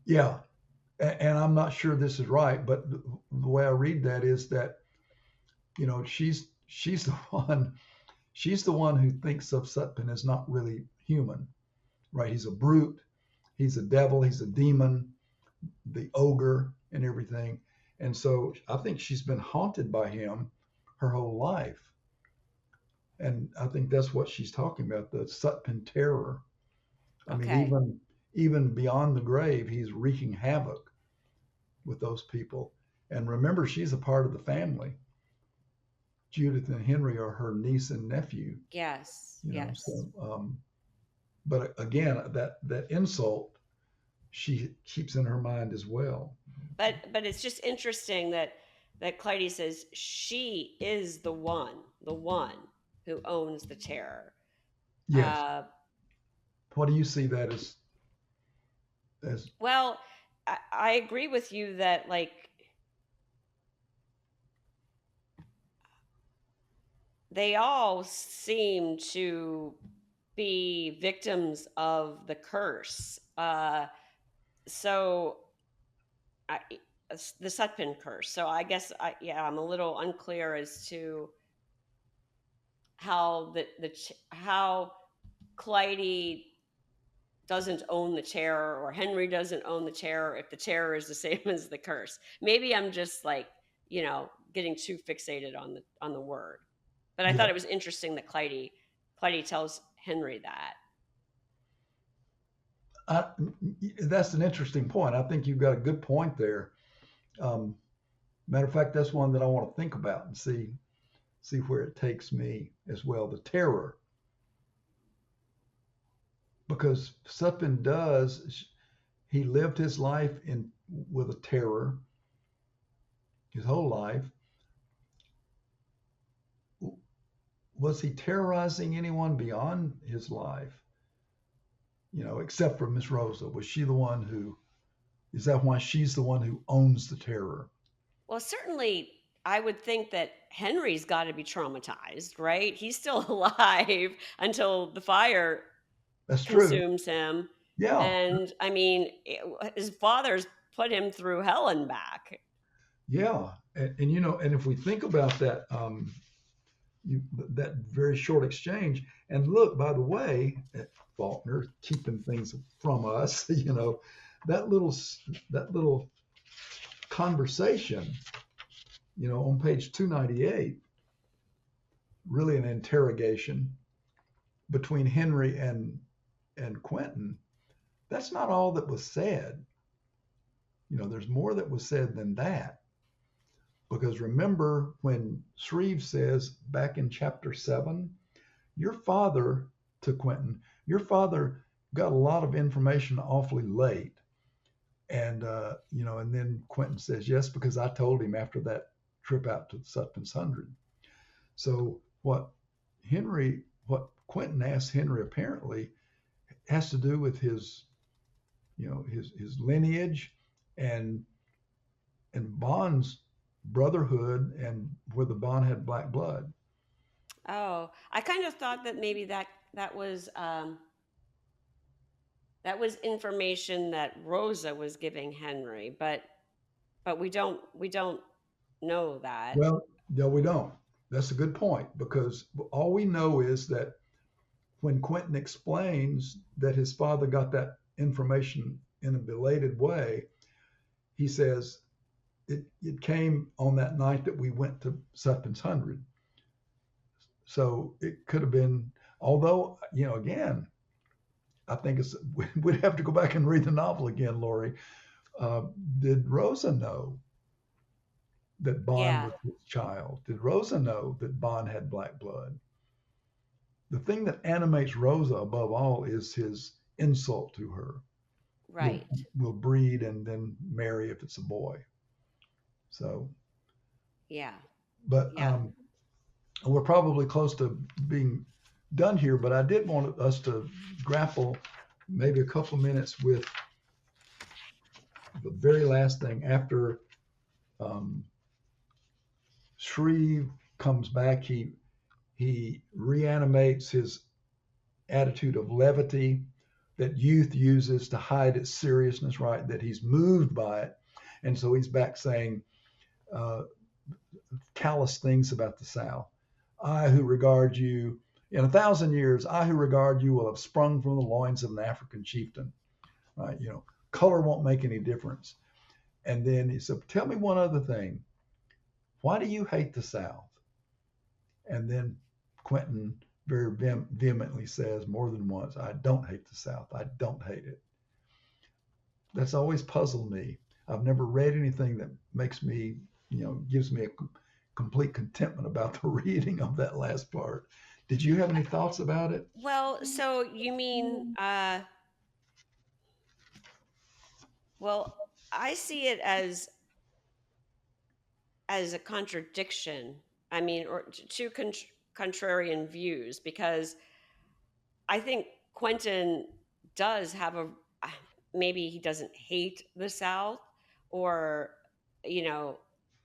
Yeah. And I'm not sure this is right, but the way I read that is that, she's the one who thinks of Sutpen as not really human, right? He's a brute, he's a devil, he's a demon, the ogre and everything. And so I think she's been haunted by him her whole life. And I think that's what she's talking about, the Sutpen terror. I mean, even beyond the grave, he's wreaking havoc with those people. And remember, she's a part of the family. Judith and Henry are her niece and nephew. Yes. But again, that insult she keeps in her mind as well. But it's just interesting that Clytie says she is the one who owns the terror. Yes. What do you see that as? Well, I agree with you that they all seem to be victims of the curse. So the Sutpen curse. So I guess I'm a little unclear as to how how Clytie doesn't own the terror, or Henry doesn't own the terror, if the terror is the same as the curse. Maybe I'm just getting too fixated on the word. But I thought it was interesting that Clytie tells Henry that. That's an interesting point. I think you've got a good point there. Matter of fact, that's one that I want to think about and see where it takes me as well. The terror, because Sutpen he lived his life with a terror his whole life. Was he terrorizing anyone beyond his life? Except for Miss Rosa. Was she the one is that why she's the one who owns the terror? Well, certainly I would think that Henry's got to be traumatized, right? He's still alive until the fire consumes him. Yeah. And I mean, his father's put him through hell and back. Yeah. And if we think about that, that very short exchange, and look, by the way, Faulkner keeping things from us, that little conversation, on page 298, really an interrogation between Henry and Quentin. That's not all that was said. There's more that was said than that. Because remember when Shreve says back in chapter 7, your father, to Quentin, your father got a lot of information awfully late. And, and then Quentin says, yes, because I told him after that trip out to the Sutpen's 100. So what Quentin asked Henry apparently has to do with his lineage and Bond's brotherhood, and where the Bond had black blood. Oh, I kind of thought that maybe that was information that Rosa was giving Henry, but we don't know that. Well, no, we don't. That's a good point, because all we know is that when Quentin explains that his father got that information in a belated way, he says it came on that night that we went to Sutpen's 100. So it could have been, although, again, I think we'd have to go back and read the novel again, Lori. Did Rosa know that Bond was his child? Did Rosa know that Bond had black blood? The thing that animates Rosa above all is his insult to her. Right. We'll breed and then marry if it's a boy. So. Yeah. But we're probably close to being done here, but I did want us to grapple maybe a couple of minutes with the very last thing after Shreve comes back. He reanimates his attitude of levity that youth uses to hide its seriousness, right? That he's moved by it. And so he's back saying callous things about the South. I who regard you, in 1,000 years, I who regard you will have sprung from the loins of an African chieftain. Right? Color won't make any difference. And then he said, tell me one other thing. Why do you hate the South? And then Quentin very vehemently says more than once, I don't hate the South. I don't hate it. That's always puzzled me. I've never read anything that makes me, gives me a complete contentment about the reading of that last part. Did you have any thoughts about it? Well, so you mean, well, I see it as a contradiction. I mean, or two contrarian views, because I think Quentin does have maybe he doesn't hate the South, or,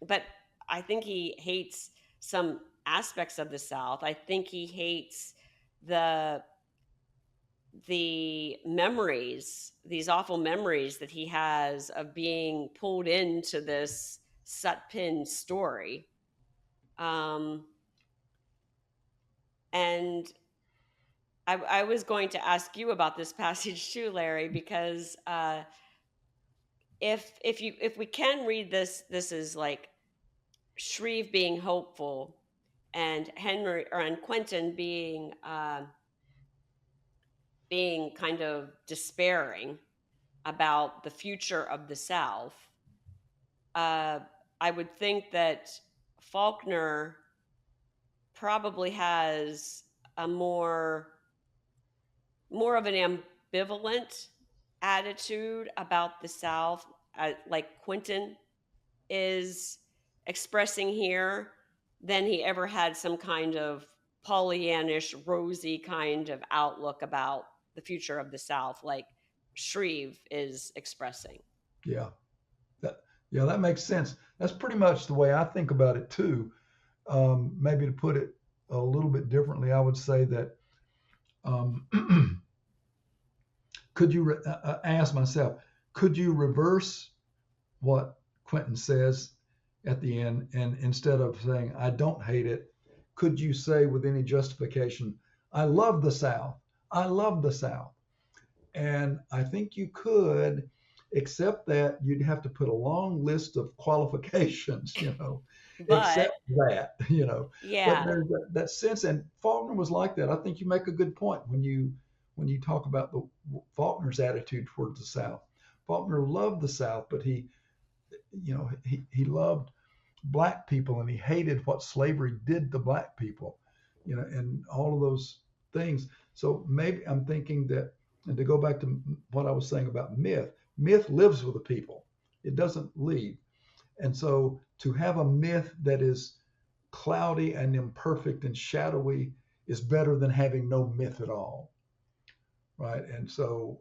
but I think he hates some aspects of the South. I think he hates the memories, these awful memories that he has of being pulled into this Sutpen story. And I was going to ask you about this passage too, Larry, because if we can read this is like Shreve being hopeful and Quentin being kind of despairing about the future of the South. I would think that Faulkner probably has a more of an ambivalent attitude about the South, like Quentin is expressing here, than he ever had some kind of Pollyannish, rosy kind of outlook about the future of the South, like Shreve is expressing. Yeah, that makes sense. That's pretty much the way I think about it too. Maybe to put it a little bit differently, I would say that could you I ask myself, could you reverse what Quentin says at the end, and instead of saying I don't hate it, could you say with any justification, I love the South, I love the South? And I think you could, except that you'd have to put a long list of qualifications, except that, Yeah. But there's that sense, and Faulkner was like that. I think you make a good point when you talk about Faulkner's attitude towards the South. Faulkner loved the South, but he loved black people, and he hated what slavery did to black people, and all of those things. So maybe I'm thinking that, and to go back to what I was saying about myth lives with the people. It doesn't leave. And so to have a myth that is cloudy and imperfect and shadowy is better than having no myth at all, right? And so,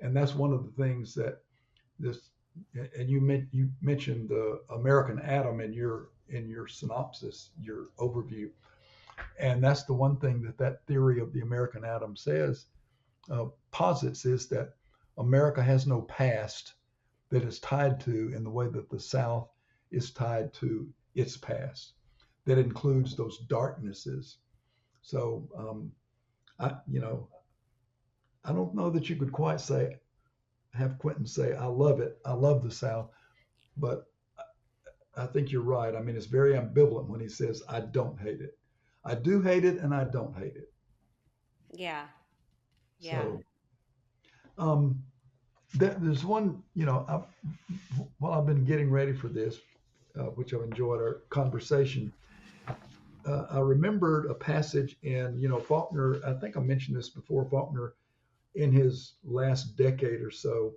and that's one of the things that this, and you mentioned the American Atom in your synopsis, your overview, and that's the one thing that theory of the American Atom says, posits, is that America has no past that is tied to in the way that the South is tied to its past, that includes those darknesses. So I don't know that you could quite have Quentin say, I love it, I love the South, but I think you're right. I mean, it's very ambivalent when he says, I don't hate it. I do hate it and I don't hate it. Yeah. Yeah. So there's one, while I've been getting ready for this, which I've enjoyed our conversation, I remembered a passage in, Faulkner, I think I mentioned this before, Faulkner in his last decade or so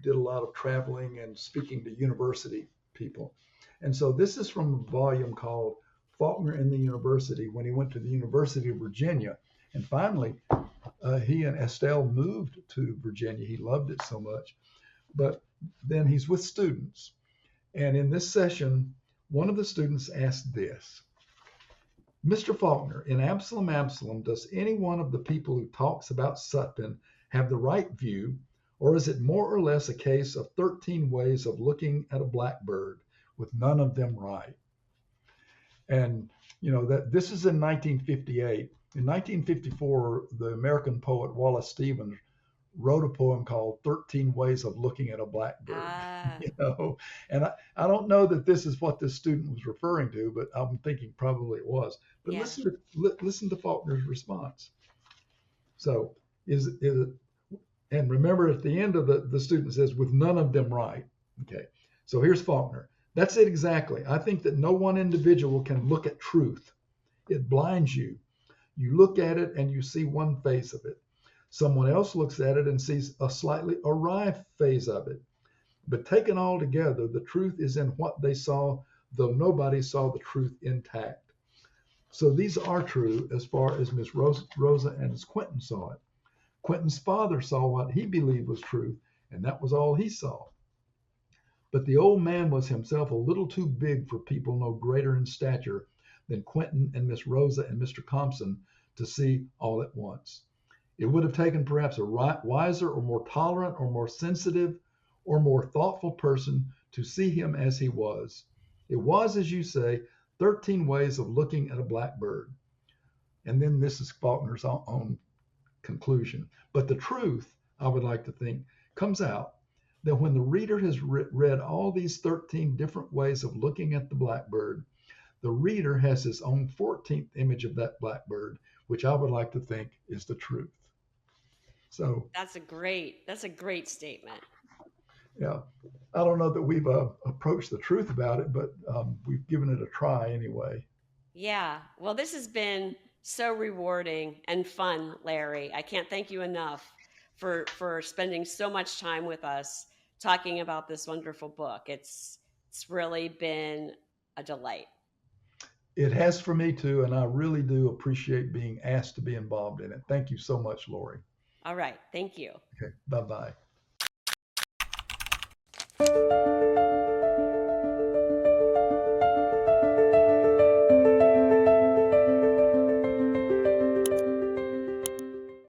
did a lot of traveling and speaking to university people. And so this is from a volume called Faulkner in the University, when he went to the University of Virginia. And finally, he and Estelle moved to Virginia. He loved it so much. But then he's with students. And in this session, one of the students asked this: Mr. Faulkner, in Absalom, Absalom, does any one of the people who talks about Sutpen have the right view, or is it more or less a case of 13 ways of looking at a blackbird with none of them right? And, that this is in 1958. In 1954, the American poet Wallace Stevens wrote a poem called 13 Ways of Looking at a Blackbird. And I don't know that this is what this student was referring to, but I'm thinking probably it was. But Yeah. listen to Faulkner's response. So is it, and remember at the end of the student says, with none of them right. Okay. So here's Faulkner. That's it exactly. I think that no one individual can look at truth. It blinds you. You look at it and you see one phase of it. Someone else looks at it and sees a slightly awry phase of it. But taken all together, the truth is in what they saw, though nobody saw the truth intact. So these are true as far as Miss Rosa and as Quentin saw it. Quentin's father saw what he believed was truth, and that was all he saw. But the old man was himself a little too big for people no greater in stature than Quentin and Miss Rosa and Mr. Compson to see all at once. It would have taken perhaps a wiser or more tolerant or more sensitive or more thoughtful person to see him as he was. It was, as you say, 13 ways of looking at a blackbird. And then this is Faulkner's own conclusion. But the truth, I would like to think, comes out that when the reader has read all these 13 different ways of looking at the blackbird, the reader has his own 14th image of that blackbird, which I would like to think is the truth. So that's a great statement. Yeah, I don't know that we've approached the truth about it, but we've given it a try anyway. Yeah, well, this has been so rewarding and fun, Larry. I can't thank you enough for spending so much time with us talking about this wonderful book. It's really been a delight. It has for me too, and I really do appreciate being asked to be involved in it. Thank you so much, Lori. All right, thank you. Okay, bye-bye.